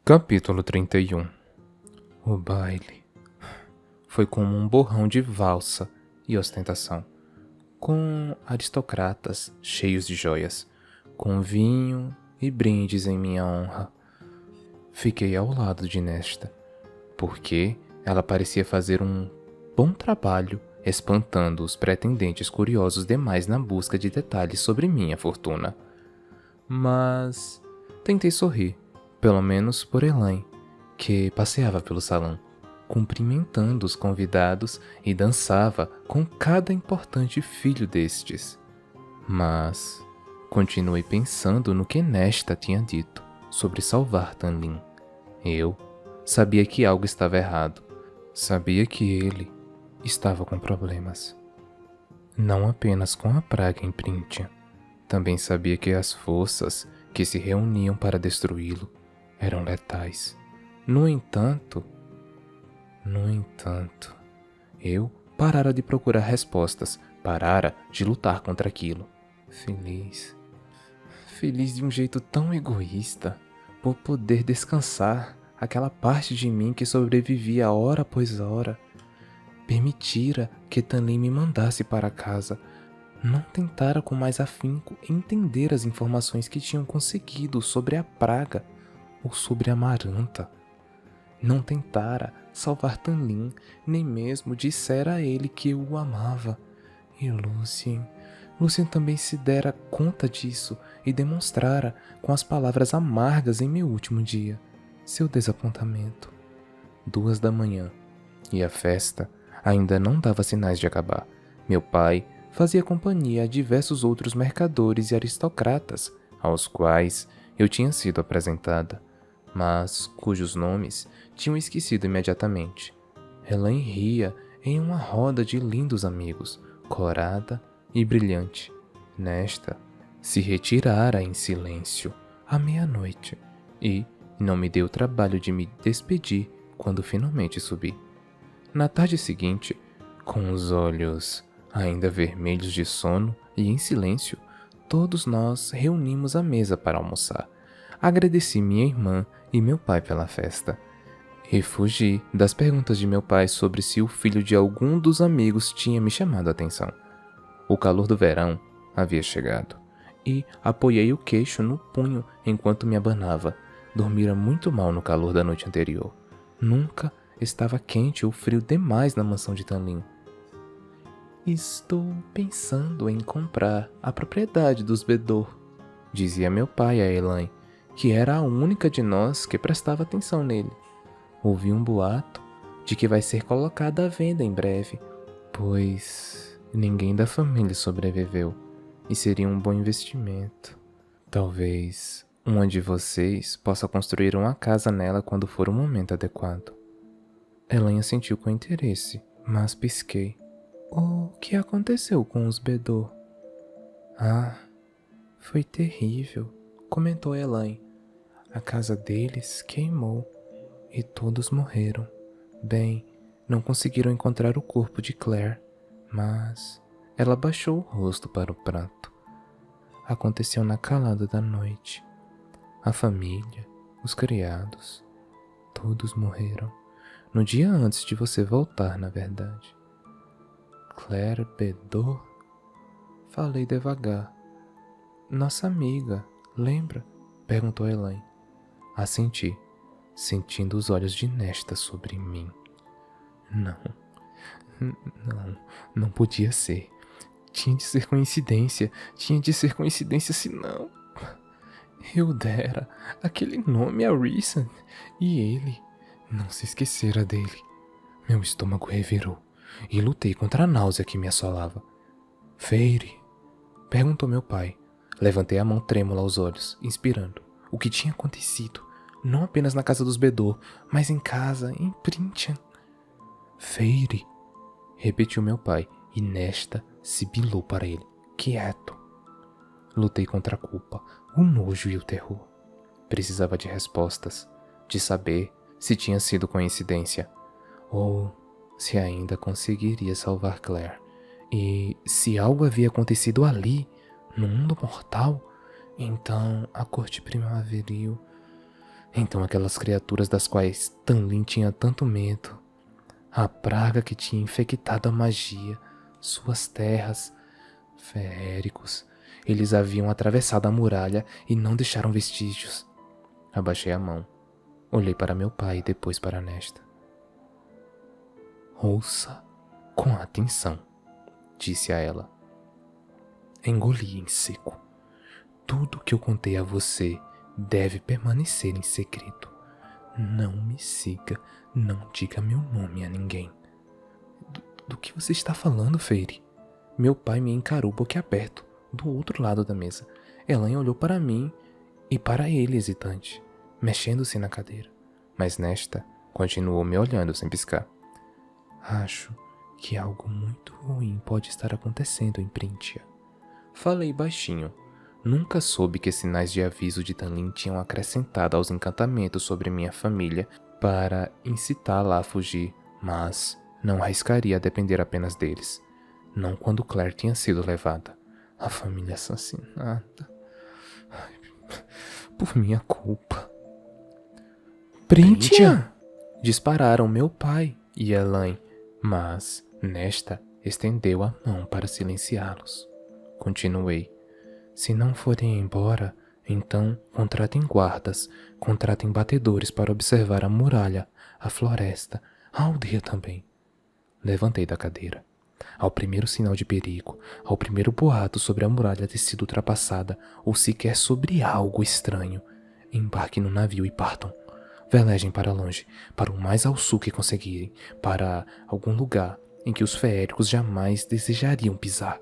Capítulo 31. O baile foi como um borrão de valsa e ostentação, com aristocratas cheios de joias, com vinho e brindes em minha honra. Fiquei ao lado de Nesta, porque ela parecia fazer um bom trabalho espantando os pretendentes curiosos demais na busca de detalhes sobre minha fortuna. Mas tentei sorrir, pelo menos por Elaine, que passeava pelo salão, cumprimentando os convidados e dançava com cada importante filho destes. Mas continuei pensando no que Nesta tinha dito sobre salvar Tanlin. Eu sabia que algo estava errado. Sabia que ele estava com problemas. Não apenas com a praga em Printia. Também sabia que as forças que se reuniam para destruí-lo eram letais. No entanto, eu parara de procurar respostas, parara de lutar contra aquilo. Feliz de um jeito tão egoísta, por poder descansar aquela parte de mim que sobrevivia hora após hora. Permitira que Tanlin me mandasse para casa. Não tentara com mais afinco entender as informações que tinham conseguido sobre a praga ou sobre a Maranta. Não tentara salvar Tanlin, nem mesmo dissera a ele que eu o amava. E Lucien também se dera conta disso e demonstrara com as palavras amargas em meu último dia seu desapontamento. 2 da manhã, e a festa ainda não dava sinais de acabar. Meu pai fazia companhia a diversos outros mercadores e aristocratas aos quais eu tinha sido apresentada, mas cujos nomes tinham esquecido imediatamente. Elaine ria em uma roda de lindos amigos, corada e brilhante. Nesta se retirara em silêncio à meia-noite e não me deu o trabalho de me despedir quando finalmente subi. Na tarde seguinte, com os olhos ainda vermelhos de sono e em silêncio, todos nós reunimos à mesa para almoçar. Agradeci minha irmã e meu pai pela festa. Refugi das perguntas de meu pai sobre se o filho de algum dos amigos tinha me chamado a atenção. O calor do verão havia chegado, e apoiei o queixo no punho enquanto me abanava. Dormira muito mal no calor da noite anterior. Nunca estava quente ou frio demais na mansão de Tanlin. Estou pensando em comprar a propriedade dos Bedor, dizia meu pai a Elaine, que era a única de nós que prestava atenção nele. Ouvi um boato de que vai ser colocada à venda em breve, pois ninguém da família sobreviveu e seria um bom investimento. Talvez uma de vocês possa construir uma casa nela quando for o momento adequado. Elaine assentiu com interesse, mas pisquei. O que aconteceu com os Bedor? Ah, foi terrível, comentou Elaine. A casa deles queimou e todos morreram. Bem, não conseguiram encontrar o corpo de Claire, mas ela baixou o rosto para o prato. Aconteceu na calada da noite. A família, os criados, todos morreram. No dia antes de você voltar, na verdade. Claire Bedor? Falei devagar. Nossa amiga, lembra? Perguntou Elaine. Assenti, sentindo os olhos de Nesta sobre mim. Não podia ser. Tinha de ser coincidência senão... Eu dera aquele nome a Rhysand e ele não se esquecera dele. Meu estômago revirou e lutei contra a náusea que me assolava. Feire? Perguntou meu pai. Levantei a mão trêmula aos olhos, inspirando. O que tinha acontecido, não apenas na casa dos Bedor, mas em casa, em Printian. Feire? Repetiu meu pai, e Nesta sibilou para ele. Quieto. Lutei contra a culpa, o nojo e o terror. Precisava de respostas, de saber se tinha sido coincidência, ou se ainda conseguiria salvar Claire. E se algo havia acontecido ali, no mundo mortal, então a corte primaveril Então aquelas criaturas das quais Tanlin tinha tanto medo, a praga que tinha infectado a magia, suas terras, feéricos, eles haviam atravessado a muralha e não deixaram vestígios. Abaixei a mão, olhei para meu pai e depois para Nesta. Ouça com atenção, disse a ela. Engoli em seco. Tudo que eu contei a você deve permanecer em segredo. Não me siga, não diga meu nome a ninguém. Do que você está falando, Feire? Meu pai me encarou boquiaberto, do outro lado da mesa. Elaine olhou para mim e para ele hesitante, mexendo-se na cadeira. Mas Nesta continuou me olhando sem piscar. Acho que algo muito ruim pode estar acontecendo em Printia. Falei baixinho. Nunca soube que sinais de aviso de Tanlin tinham acrescentado aos encantamentos sobre minha família para incitá-la a fugir, mas não arriscaria a depender apenas deles. Não quando Claire tinha sido levada. A família assassinada. Por minha culpa. Printia! Dispararam meu pai e Elaine, mas Nesta estendeu a mão para silenciá-los. Continuei. Se não forem embora, então contratem guardas, contratem batedores para observar a muralha, a floresta, a aldeia também. Levantei da cadeira. Ao primeiro sinal de perigo, ao primeiro boato sobre a muralha ter sido ultrapassada, ou sequer sobre algo estranho, embarquem no navio e partam. Velejem para longe, para o mais ao sul que conseguirem, para algum lugar em que os feéricos jamais desejariam pisar.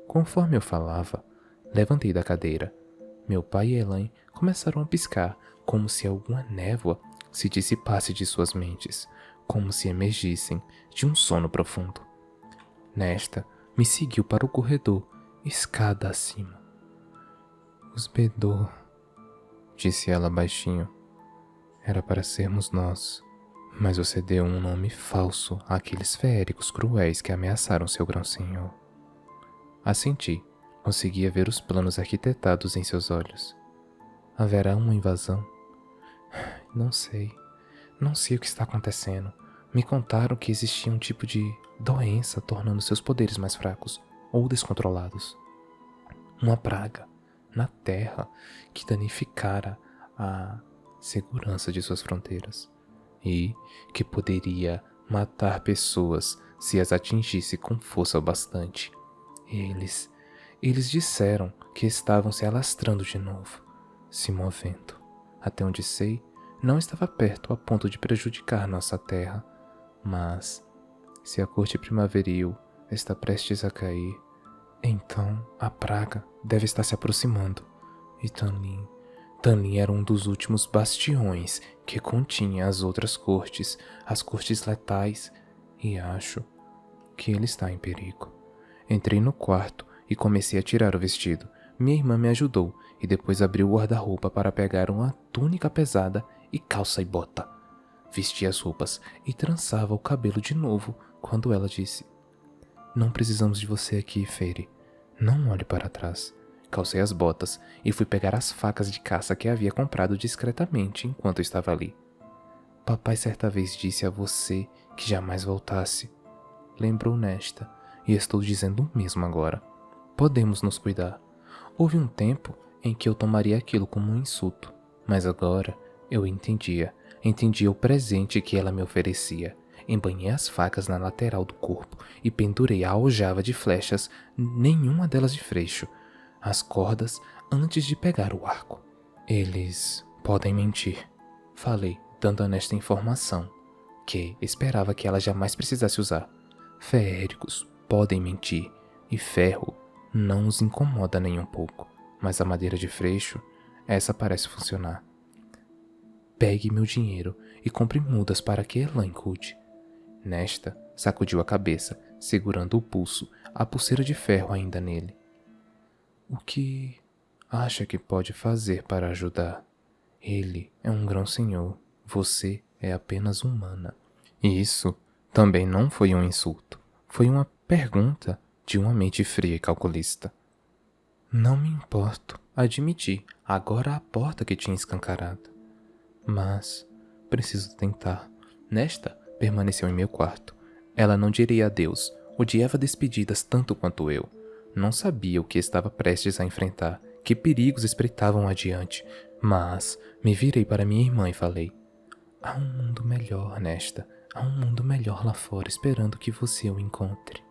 Conforme eu falava, levantei da cadeira. Meu pai e Elaine começaram a piscar, como se alguma névoa se dissipasse de suas mentes, como se emergissem de um sono profundo. Nesta me seguiu para o corredor, escada acima. Os Bedor, disse ela baixinho. Era para sermos nós, mas você deu um nome falso àqueles feéricos cruéis que ameaçaram seu grão-senhor. Assenti. Conseguia ver os planos arquitetados em seus olhos. Haverá uma invasão? Não sei. Não sei o que está acontecendo. Me contaram que existia um tipo de doença tornando seus poderes mais fracos ou descontrolados. Uma praga na terra que danificara a segurança de suas fronteiras e que poderia matar pessoas se as atingisse com força o bastante. Eles disseram que estavam se alastrando de novo, se movendo. Até onde sei, não estava perto a ponto de prejudicar nossa terra, mas se a corte primaveril está prestes a cair, então a praga deve estar se aproximando. E Tanlin era um dos últimos bastiões que continha as outras cortes, as cortes letais, e acho que ele está em perigo. Entrei no quarto e comecei a tirar o vestido. Minha irmã me ajudou e depois abriu o guarda-roupa para pegar uma túnica pesada e calça e bota. Vesti as roupas e trançava o cabelo de novo quando ela disse: Não precisamos de você aqui, Feire. Não olhe para trás. Calcei as botas e fui pegar as facas de caça que havia comprado discretamente enquanto estava ali. Papai certa vez disse a você que jamais voltasse. Lembrou Nesta, e estou dizendo o mesmo agora. Podemos nos cuidar. Houve um tempo em que eu tomaria aquilo como um insulto, mas agora eu entendia o presente que ela me oferecia. Embanhei as facas na lateral do corpo e pendurei a aljava de flechas, nenhuma delas de freixo, as cordas antes de pegar o arco. Eles podem mentir, falei, dando a Nesta informação, que esperava que ela jamais precisasse usar. Feéricos podem mentir, e ferro não os incomoda nem um pouco, mas a madeira de freixo, essa parece funcionar. Pegue meu dinheiro e compre mudas para que Elaine cuide. Nesta sacudiu a cabeça, segurando o pulso, a pulseira de ferro ainda nele. O que acha que pode fazer para ajudar? Ele é um grão-senhor, você é apenas humana. E isso também não foi um insulto, foi uma pergunta de uma mente fria e calculista. Não me importo, admiti, agora a porta que tinha escancarado. Mas preciso tentar. Nesta, permaneceu em meu quarto. Ela não diria adeus, odiava despedidas tanto quanto eu. Não sabia o que estava prestes a enfrentar, que perigos espreitavam adiante, mas me virei para minha irmã e falei: há um mundo melhor, Nesta. Há um mundo melhor lá fora esperando que você o encontre.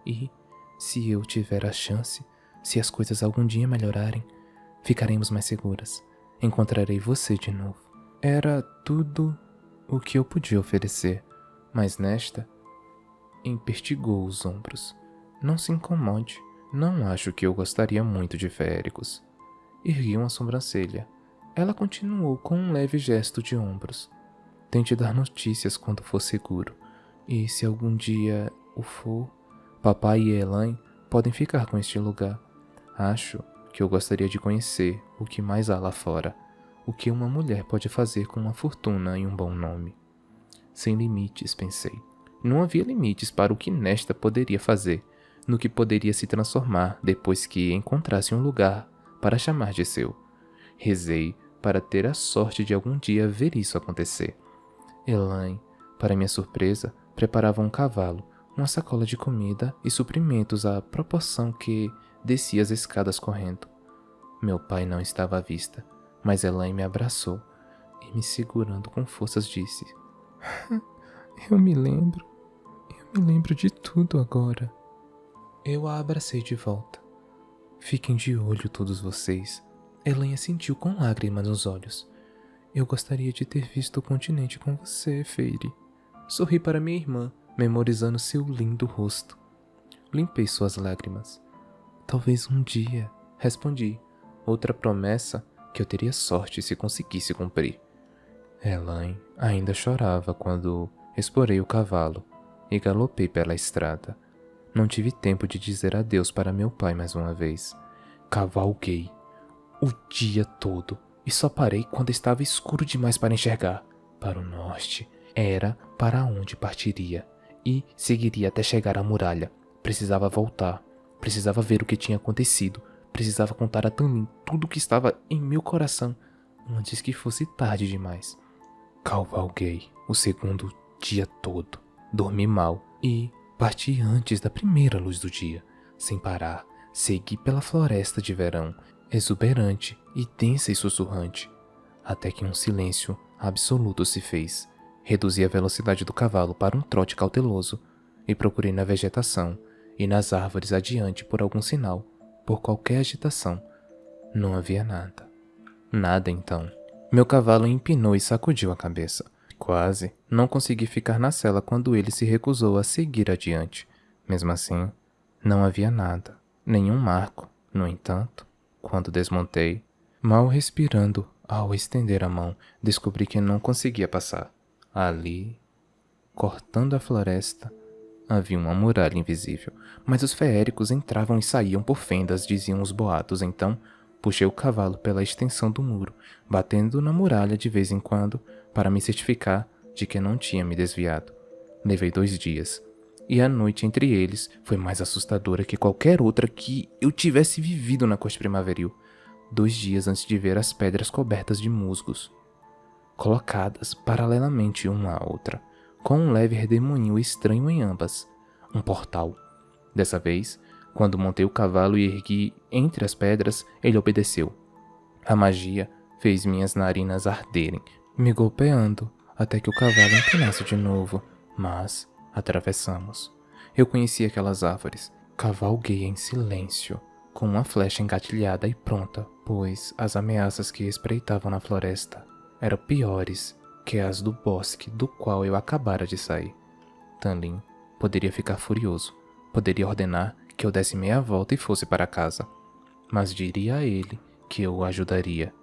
E, se eu tiver a chance, se as coisas algum dia melhorarem, ficaremos mais seguras. Encontrarei você de novo. Era tudo o que eu podia oferecer, mas Nesta empertigou os ombros. Não se incomode. Não acho que eu gostaria muito de feéricos. Ergui uma sobrancelha. Ela continuou com um leve gesto de ombros. Tente dar notícias quando for seguro. E se algum dia o for, papai e Elaine podem ficar com este lugar. Acho que eu gostaria de conhecer o que mais há lá fora. O que uma mulher pode fazer com uma fortuna e um bom nome. Sem limites, pensei. Não havia limites para o que Nesta poderia fazer, no que poderia se transformar depois que encontrasse um lugar para chamar de seu. Rezei para ter a sorte de algum dia ver isso acontecer. Elaine, para minha surpresa, preparava um cavalo, uma sacola de comida e suprimentos à proporção que descia as escadas correndo. Meu pai não estava à vista, mas Elaine me abraçou e, me segurando com forças, disse: Eu me lembro de tudo agora. Eu a abracei de volta. Fiquem de olho todos vocês. Elaine sentiu com lágrimas nos olhos. Eu gostaria de ter visto o continente com você, Feire. Sorri para minha irmã, memorizando seu lindo rosto. Limpei suas lágrimas. Talvez um dia, respondi. Outra promessa que eu teria sorte se conseguisse cumprir. Elaine ainda chorava quando esporei o cavalo e galopei pela estrada. Não tive tempo de dizer adeus para meu pai mais uma vez. Cavalguei o dia todo e só parei quando estava escuro demais para enxergar. Para o norte, era para onde partiria e seguiria até chegar à muralha. Precisava voltar, precisava ver o que tinha acontecido, precisava contar a Tanin tudo o que estava em meu coração antes que fosse tarde demais. Cavalguei o segundo dia todo, dormi mal e parti antes da primeira luz do dia. Sem parar, segui pela floresta de verão, exuberante e densa e sussurrante, até que um silêncio absoluto se fez. Reduzi a velocidade do cavalo para um trote cauteloso e procurei na vegetação e nas árvores adiante por algum sinal, por qualquer agitação. Não havia nada. Nada então. Meu cavalo empinou e sacudiu a cabeça. Quase não consegui ficar na sela quando ele se recusou a seguir adiante. Mesmo assim, não havia nada, nenhum marco. No entanto, quando desmontei, mal respirando ao estender a mão, descobri que não conseguia passar. Ali, cortando a floresta, havia uma muralha invisível, mas os feéricos entravam e saíam por fendas, diziam os boatos. Então, puxei o cavalo pela extensão do muro, batendo na muralha de vez em quando, para me certificar de que não tinha me desviado. Levei 2 dias, e a noite entre eles foi mais assustadora que qualquer outra que eu tivesse vivido na corte primaveril. 2 dias antes de ver as pedras cobertas de musgos, colocadas paralelamente uma à outra, com um leve redemoinho estranho em ambas. Um portal. Dessa vez, quando montei o cavalo e ergui entre as pedras, ele obedeceu. A magia fez minhas narinas arderem, me golpeando até que o cavalo empinasse de novo, mas atravessamos. Eu conhecia aquelas árvores. Cavalguei em silêncio, com uma flecha engatilhada e pronta, pois as ameaças que espreitavam na floresta eram piores que as do bosque do qual eu acabara de sair. Tanlin poderia ficar furioso, poderia ordenar que eu desse meia volta e fosse para casa, mas diria a ele que eu o ajudaria,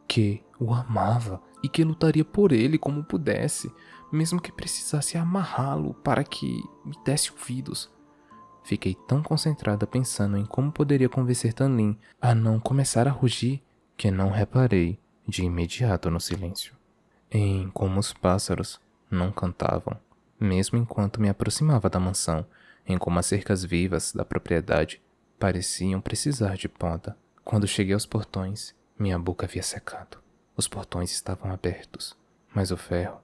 que o amava e que lutaria por ele como pudesse, mesmo que precisasse amarrá-lo para que me desse ouvidos. Fiquei tão concentrada pensando em como poderia convencer Tanlin a não começar a rugir que não reparei de imediato no silêncio, em como os pássaros não cantavam, mesmo enquanto me aproximava da mansão, em como as cercas vivas da propriedade pareciam precisar de poda. Quando cheguei aos portões, minha boca havia secado. Os portões estavam abertos, mas o ferro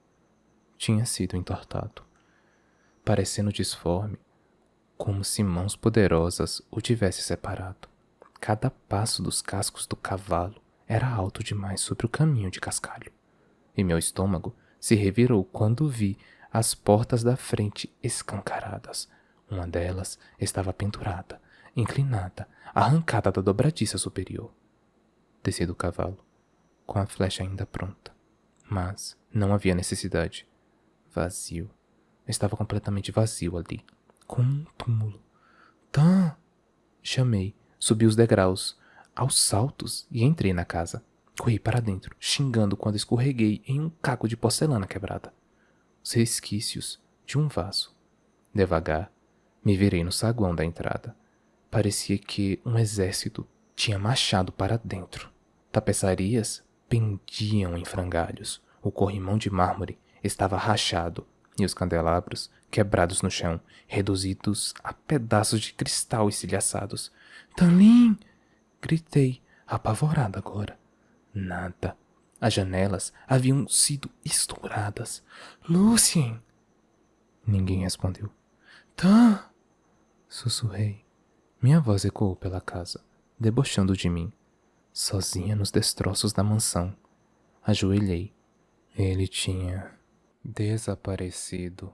tinha sido entortado, parecendo disforme, como se mãos poderosas o tivessem separado. Cada passo dos cascos do cavalo era alto demais sobre o caminho de cascalho, e meu estômago se revirou quando vi as portas da frente escancaradas. Uma delas estava pendurada, inclinada, arrancada da dobradiça superior. Desci do cavalo, com a flecha ainda pronta, mas não havia necessidade. Vazio. Estava completamente vazio ali, como um túmulo. Tan! Chamei, subi os degraus, aos saltos, e entrei na casa. Corri para dentro, xingando quando escorreguei em um caco de porcelana quebrada. Os resquícios de um vaso. Devagar, me virei no saguão da entrada. Parecia que um exército tinha marchado para dentro. Tapeçarias pendiam em frangalhos. O corrimão de mármore estava rachado e os candelabros, quebrados no chão, reduzidos a pedaços de cristal estilhaçados. Tanlin! Gritei, apavorada agora. Nada. As janelas haviam sido estouradas. Lucien! Ninguém respondeu. Tan! Sussurrei. Minha voz ecoou pela casa, debochando de mim. Sozinha nos destroços da mansão. Ajoelhei. Ele tinha desaparecido.